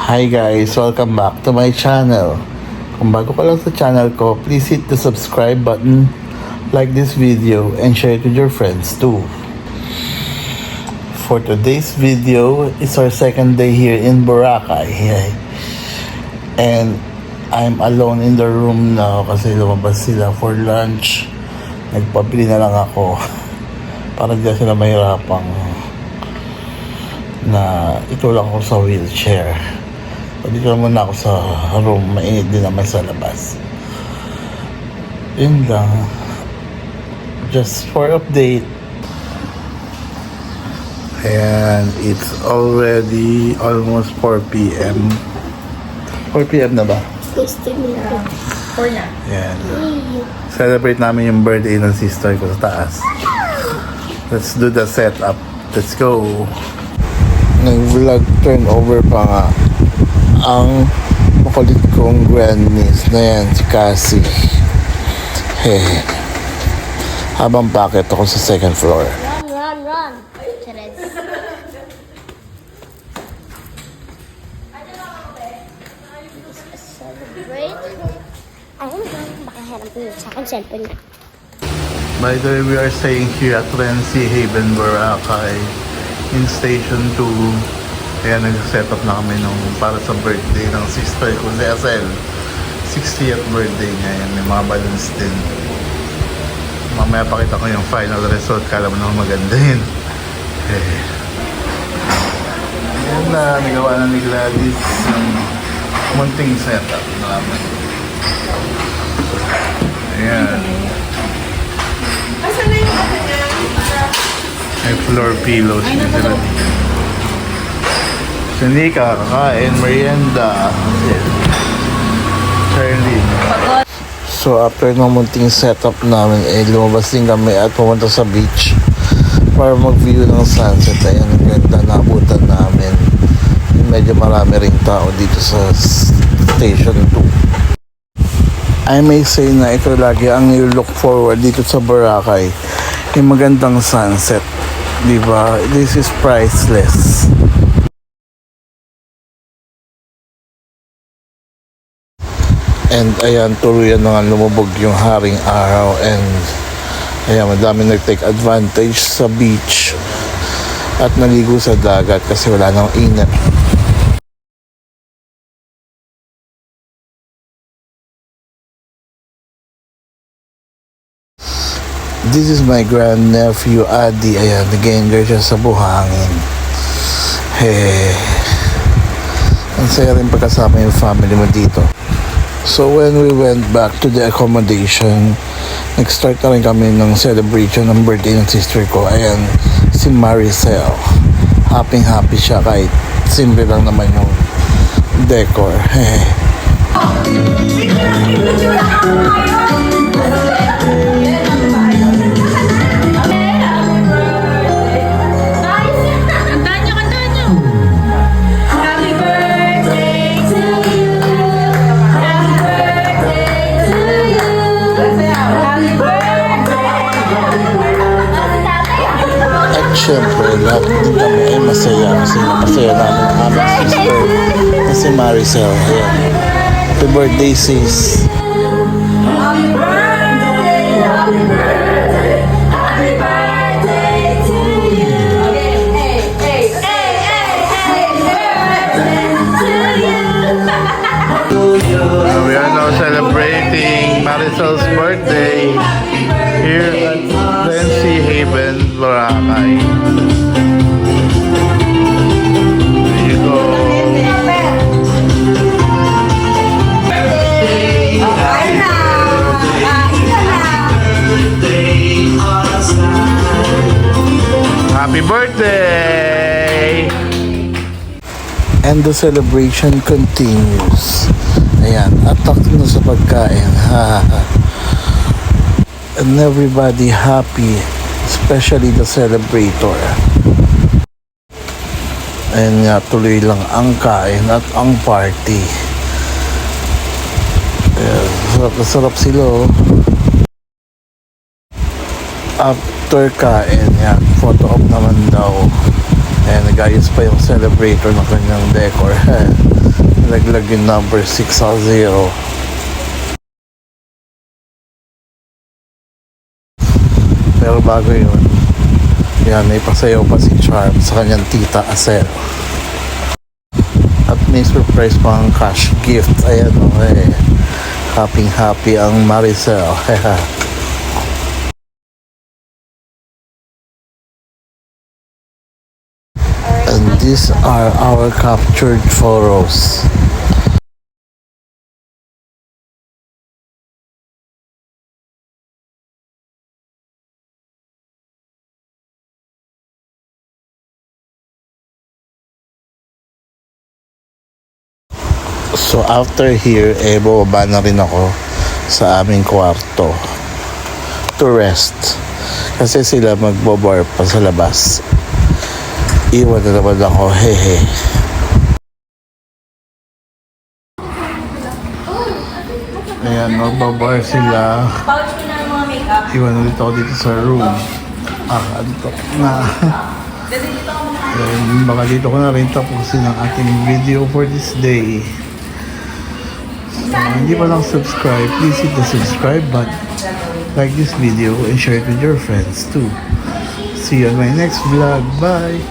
Hi guys, welcome back to my channel. Kung bago ka lang sa channel ko, please hit the subscribe button, like this video, and share it with your friends too. For today's video, it's our second day here in Boracay. And I'm alone in the room now kasi lumabas sila for lunch. Nagpabili na lang ako para di sila mahirapang na itulak ako sa wheelchair. Dito muna ako sa room, mainit din naman sa labas. Yun lang. Just for update. And it's already almost 4 p.m. 4 p.m. na ba? 4 na. Yan. Celebrate namin yung birthday ng sister ko sa taas. Let's do the setup. Let's go. Nag-vlog turnover pa nga ang makulit kong grandniece na yan, si Cassie. Habang bakit ako sa second floor. Run. Chared. Celebrate. Ayun ba? Baka harap niyo sa akin cellphone niya. By the way, we are staying here at Renzi Haven, Boracay in Station 2. Kaya nag-set up na kami para sa birthday ng sister ko, si Asel. 60th birthday niya yan. May mga balloons din. Mamaya pakita ko yung final result. Kala mo naman maganda yun. Ayan na, nagawa na ni Gladys yung munting setup namin. Ayan. Asan na yung ano niya? May floor pillows niya sila dito. Si Nika, kakain, merienda. Charlie. So after ng munting setup namin, lumabas din kami at pumunta sa beach para mag-view ng sunset. Ayan, ang ganda na abutan namin. Medyo marami ring tao dito sa Station 2. I may say na ito lagi ang you-look forward dito sa Boracay. Yung magandang sunset. Diba? This is priceless. And ayan, tuluyan na nga lumubog yung haring araw. And ayan, madami nag-take advantage sa beach at naligo sa dagat kasi wala nang init. This is my grandnephew, Adi. Ayan, nag-enjoy siya sa buhangin. Ang saya rin pagkasama yung family mo dito. So when we went back to the accommodation, nag-start na rin kami ng celebration ng birthday ng sister ko. Ayan, si Maricel. Happy siya kahit simple lang naman yung decor. Siyempre, lahat din kami ay masaya kasi masaya namin ang aming sister na si Maricel. Ayan. Happy birthday, sis. Happy birthday, happy birthday, happy birthday to you. Okay, hey, birthday to you. We are now celebrating Maricel's birthday here at Renzi Haven, Boracay. There you go. Happy birthday! And the celebration continues. Ayan, atak na sa pagkain. And everybody happy, especially the celebrator. Ayan nga, tuloy lang ang kain at ang party. Ayan, sarap na sarap sila. After kain, yan, photo op naman daw. Ayan, nag-ayos pa yung celebrator ng kanyang decor. Nilaglag yung number 6 sa 0. Pero bago yun, yan, may pasayaw pa si Charm sa kanyang tita Acel. At may surprise pang cash gift. Ayan o, happy ang Maricel. And these are our captured photos. So after here, bababa na rin ako sa aming kwarto to rest. Kasi sila magbo-bar pa sa labas. Iwan na naman ako, hehe. Ayan, magbo-bar sila. Pouch mo na ang mga makeup. Iwan ulit ako dito sa room. Antok na. And baka dito ko na rin tapusin ang ating video for this day. So, hindi pa lang subscribe, please hit the subscribe button, like this video, and share it with your friends too. See you on my next vlog. Bye!